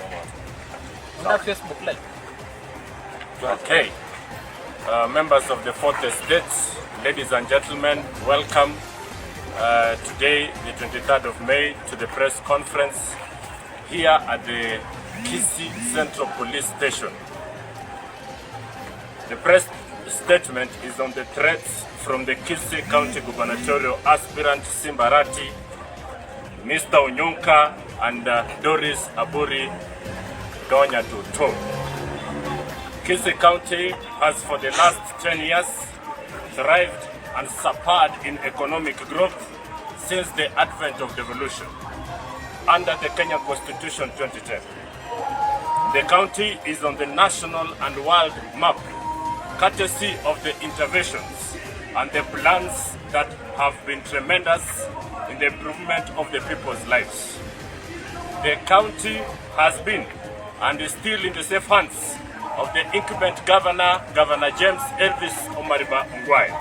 Facebook Live. Okay. Members of the Fourth Estate, ladies and gentlemen, welcome today, the 23rd of May, to the press conference here at the Kisii Central Police Station. The press statement is on the threats from the Kisii County gubernatorial aspirant Simba Arati, Mr. Onyonka and Doris Aburi Donya Tuto. Kisii County has for the last 10 years thrived and superb in economic growth since the advent of devolution under the Kenya Constitution 2010. The county is on the national and world map courtesy of the interventions and the plans that have been tremendous in the improvement of the people's lives. The county has been and is still in the safe hands of the incumbent governor, Governor James Elvis Omariba Ongwae.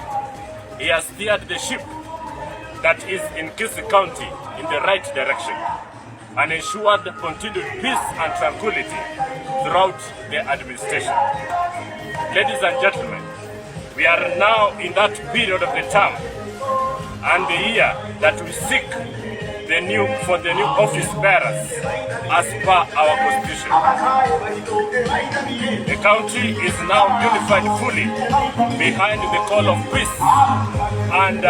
He has steered the ship that is in Kisii County in the right direction and ensured continued peace and tranquility throughout the administration. Ladies and gentlemen, we are now in that period of the term and the year that we seek the new office bearers as per our constitution. The county is now unified fully behind the call of peace and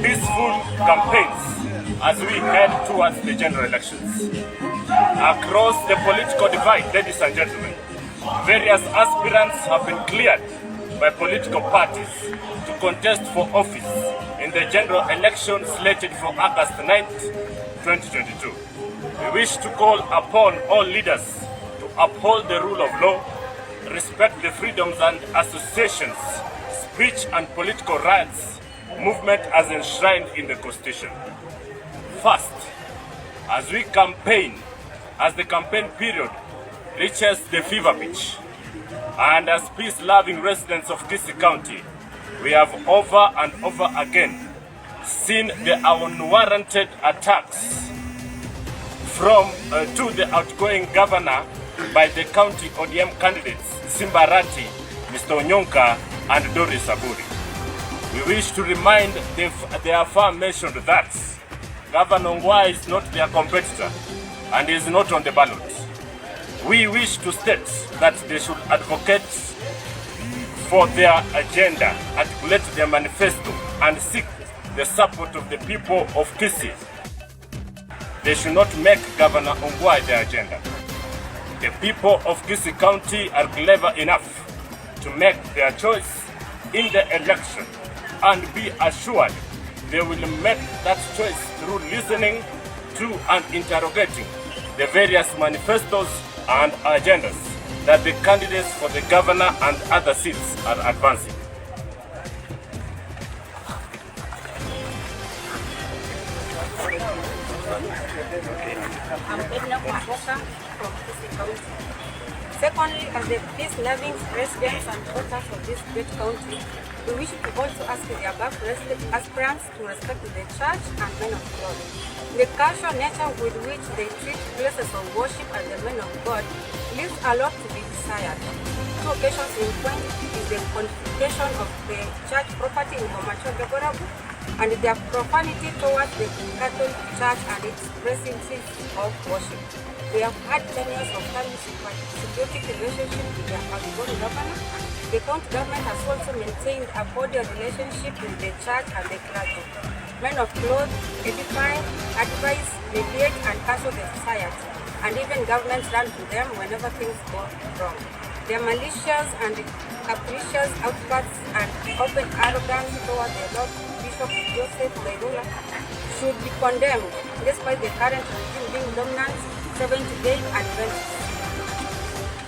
peaceful campaigns as we head towards the general elections. Across the political divide, ladies and gentlemen, various aspirants have been cleared by political parties to contest for office in the general election slated for August 9th, 2022. We wish to call upon all leaders to uphold the rule of law, respect the freedoms and associations, speech and political rights, movement as enshrined in the Constitution. First, as the campaign period reaches the fever pitch, and as peace-loving residents of Kisii County, we have over and over again seen the unwarranted attacks to the outgoing governor by the county ODM candidates Simba Arati, Mr. Onyonka and Doris Aburi. We wish to remind the aforementioned that Governor Ongwae is not their competitor and is not on the ballot. We wish to state that they should advocate for their agenda, articulate their manifesto, and seek the support of the people of Kisii. They should not make Governor Ongwae their agenda. The people of Kisii County are clever enough to make their choice in the election and be assured they will make that choice through listening to and interrogating the various manifestos and agendas that the candidates for the governor and other seats are advancing. From Kisii County. Secondly, as the peace-loving residents and voters of this great county, we wish to also ask the above aspirants to respect the church and men of God. The casual nature with which they treat places of worship and the men of God leaves a lot to be desired. Two occasions in point is the confiscation of the church property in Bomachoge and their profanity towards the Catholic Church and its practices of worship. We have had 10 years of symbiotic relationship with their outgoing governor. The county government has also maintained a cordial relationship with the church and the clergy. Men of cloth edify, advise, mediate, and counsel the society, and even governments run to them whenever things go wrong. Their malicious and capricious outbursts and open arrogance towards the Lord Bishop Joseph Leilula should be condemned, despite the current regime being dominant 70 days and 20.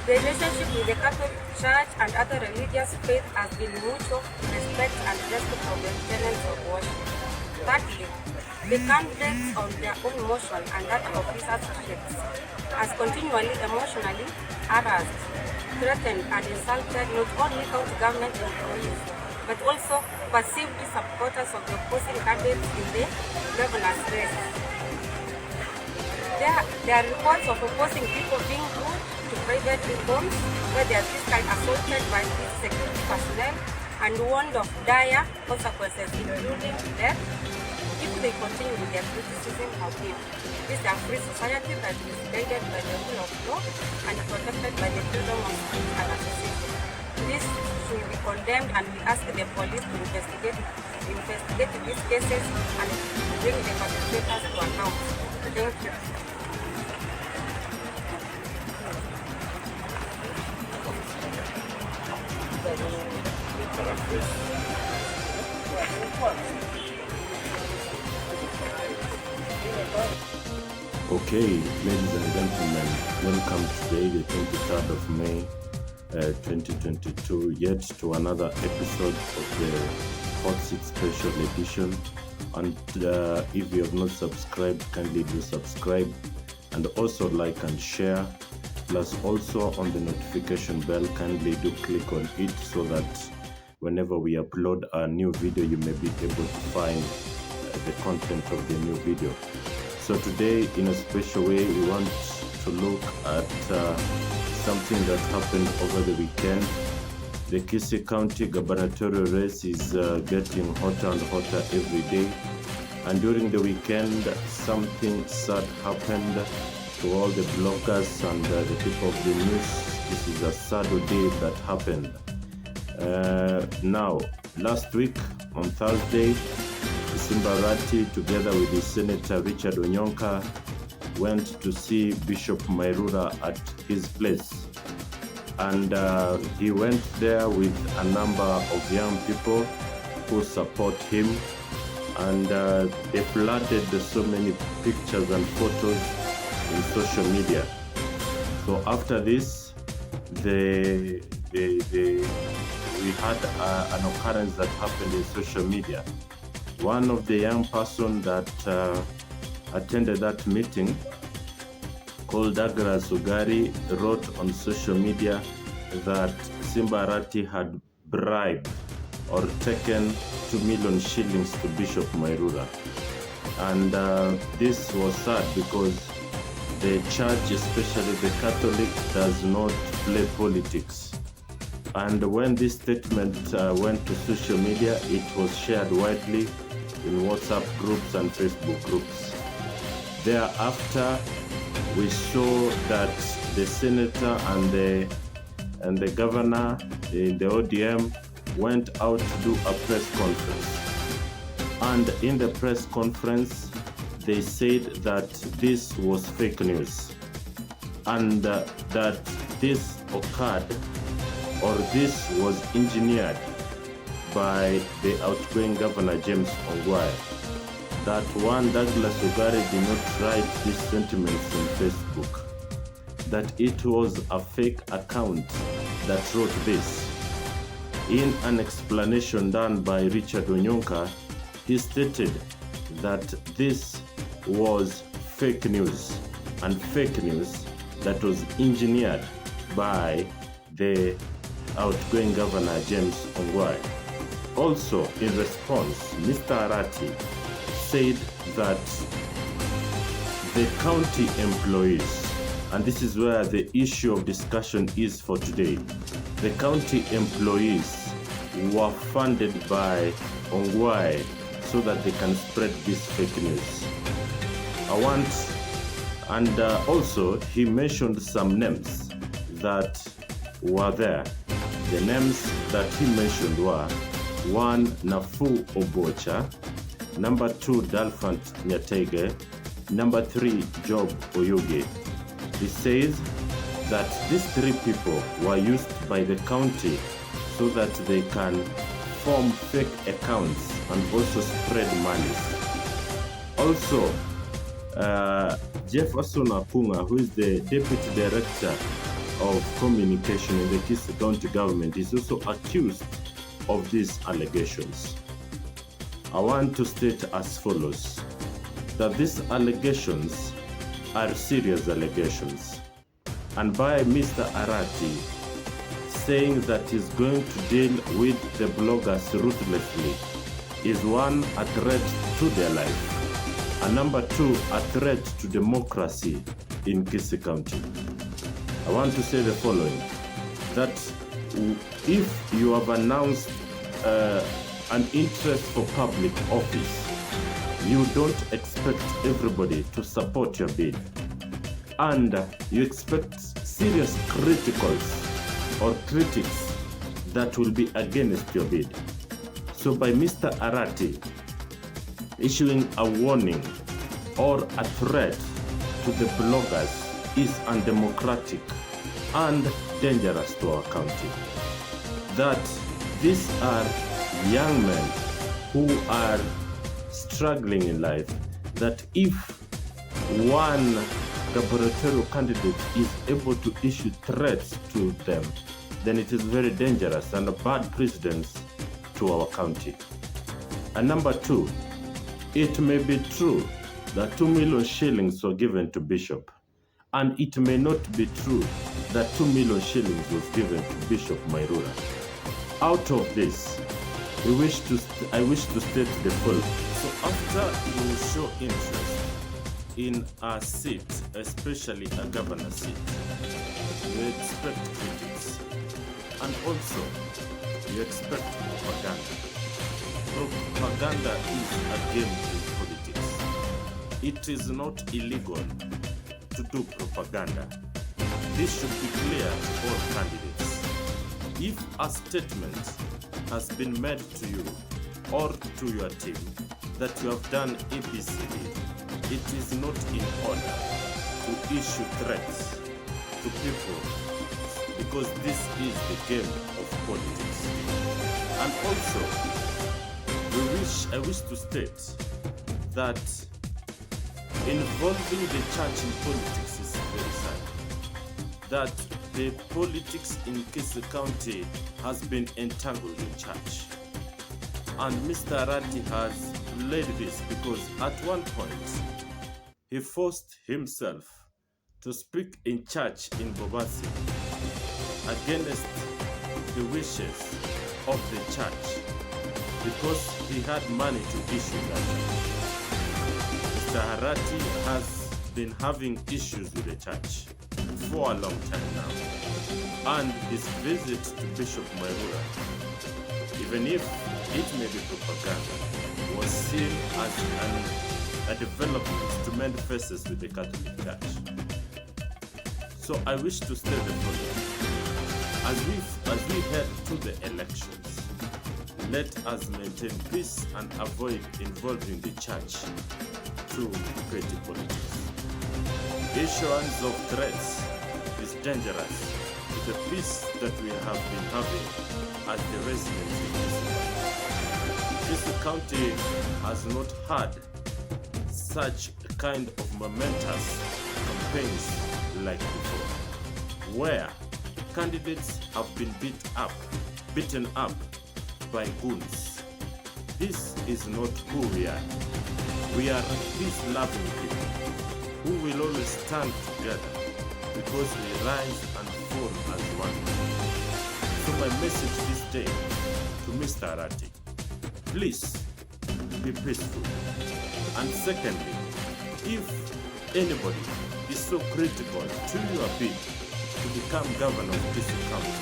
The relationship with the Catholic Church and other religious faiths has been mutual respect and respect for the tenets of worship. Thirdly, the candidates on their own motion and that of his associates has continually emotionally harassed, threatened and insulted not only county government employees, but also perceived supporters of the opposing candidates in the governor's race. There are reports of opposing people being glued to private homes where they are physically assaulted by security personnel and warned of dire consequences, including death, if they continue with their criticism of him. This is a free society that is guided by the rule of law and protected by the freedom of speech and association. This should be condemned, and we ask the police to investigate these cases and bring the perpetrators to account. Thank you. Okay, ladies and gentlemen, welcome today, the 23rd of May 2022, yet to another episode of the Hot Seat Special Edition. And if you have not subscribed, kindly do subscribe, and also like and share. Plus also on the notification bell, kindly do click on it so that whenever we upload a new video, you may be able to find the content of the new video. So today, in a special way, we want to look at something that happened over the weekend. The Kisii County gubernatorial race is getting hotter and hotter every day. And during the weekend, something sad happened to all the bloggers and the people of the news. This is a sad day that happened. Now, last week on Thursday, Simba Arati, together with the Senator Richard Onyonka, went to see Bishop Mairura at his place. And he went there with a number of young people who support him. And they flooded so many pictures and photos in social media. So after this, we had an occurrence that happened in social media. One of the young person that attended that meeting, called Douglas Ugari, wrote on social media that Simba Arati had bribed or taken 2 million shillings to Bishop Mairura. And this was sad because the church, especially the Catholic, does not play politics. And when this statement went to social media, it was shared widely in WhatsApp groups and Facebook groups. Thereafter, we saw that the senator and the governor in the ODM went out to do a press conference. And in the press conference, they said that this was fake news and that this occurred, or this was engineered by the outgoing Governor James Ongwae. That one, Douglas Ugari, did not write these sentiments in Facebook. That it was a fake account that wrote this. In an explanation done by Richard Onyonka, he stated that this was fake news, and fake news that was engineered by the outgoing Governor James Ongwae. Also, in response, Mr. Arati said that the county employees, and this is where the issue of discussion is for today, the county employees were funded by Ongwae so that they can spread this fake news. And also he mentioned some names that were there. The names that he mentioned were 1. Nafu Obocha, number 2. Dalphant Nyatege, number 3. Job Oyuge. He says that these 3 people were used by the county so that they can form fake accounts and also spread malice. Also, Jefferson Apunga, who is the Deputy Director of Communication in the Kisii County Government, is also accused of these allegations. I want to state as follows, that these allegations are serious allegations. And by Mr. Arati saying that he's going to deal with the bloggers ruthlessly is one, a threat to their life. And number 2, a threat to democracy in Kisii County. I want to say the following, that if you have announced an interest for public office, you don't expect everybody to support your bid. And you expect serious criticals or critics that will be against your bid. So by Mr. Arati issuing a warning or a threat to the bloggers is undemocratic and dangerous to our county. That these are young men who are struggling in life, that if one gubernatorial candidate is able to issue threats to them, then it is very dangerous and a bad precedence to our county. And number 2, it may be true that 2 million shillings were given to Bishop, and it may not be true that 2 million shillings was given to Bishop Mairura. Out of this, I wish to state the following. So after you show interest in a seat, especially a governor seat, you expect critics, and also you expect propaganda. Propaganda is a game in politics. It is not illegal to do propaganda. This should be clear to all candidates. If a statement has been made to you or to your team that you have done ABCD, it is not in order to issue threats to people, because this is the game of politics. And also, I wish to state that involving the church in politics is very sad. That the politics in Kisii County has been entangled in church. And Mr. Arati has led this because at one point he forced himself to speak in church in Bobasi against the wishes of the church because he had money to issue that. Mr. Arati has been having issues with the church for a long time now, and his visit to Bishop Mairura, even if it may be propaganda, was seen as a development to mend faces with the Catholic Church. So I wish to state the following. As we head to the elections, let us maintain peace and avoid involving the church to petty politics. Issuance of threats is dangerous to the peace that we have been having as the residents in Kisii County has not had such a kind of momentous campaigns like before, where candidates have been beaten up by goons. This is not who we are. We are peace-loving people who will always stand together because we rise and fall as one. So my message this day to Mr. Arati, please be peaceful. And secondly, if anybody is so critical to your bid to become governor of Kisii County,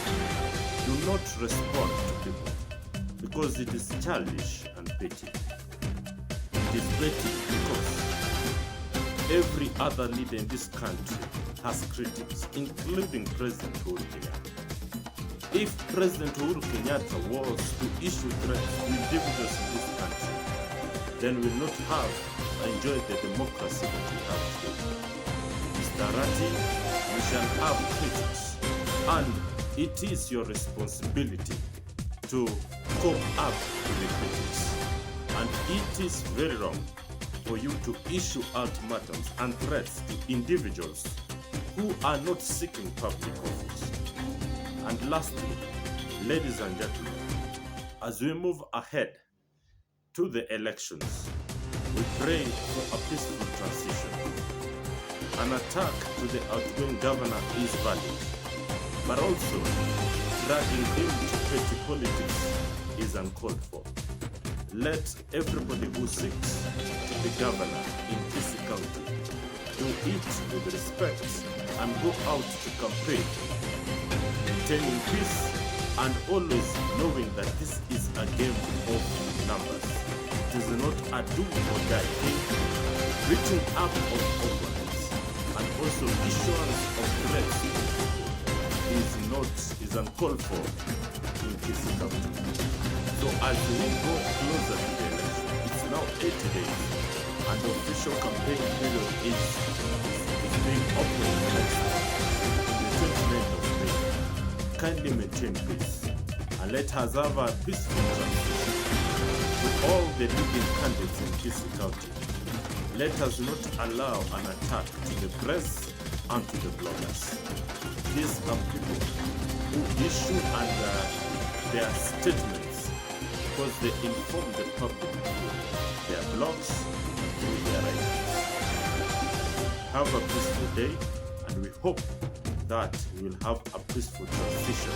do not respond to people because it is childish and petty. It is petty because every other leader in this country has critics, including President Uhuru Kenyatta. If President Uhuru Kenyatta was to issue threats to individuals in this country, then we will not have enjoyed the democracy that we have today. Mr. Arati, we shall have critics, and it is your responsibility to cope up with the critics. And it is very wrong for you to issue ultimatums and threats to individuals who are not seeking public office. And lastly, ladies and gentlemen, as we move ahead to the elections, we pray for a peaceful transition. An attack to the outgoing governor is valid, but also dragging him to petty politics is uncalled for. Let everybody who seeks to the governor in Kisii County. Do it with respect and go out to campaign, maintaining peace and always knowing that this is a game of numbers. It is not a do or die thing. Reaching up of opponents and also issuance of threats is uncalled for in Kisii County. So as we go closer to the election, it's now 80 days and the official campaign period is being opened next on the 29th of May. Kindly maintain peace and let us have a peaceful transition to all the leading candidates in Kisii County. Let us not allow an attack to the press and to the bloggers. These are people who issue under their statements because they inform the public through their blogs, through their writings. Have a peaceful day, and we hope that we will have a peaceful transition.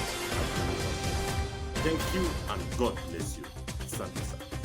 Thank you, and God bless you. Asante sana.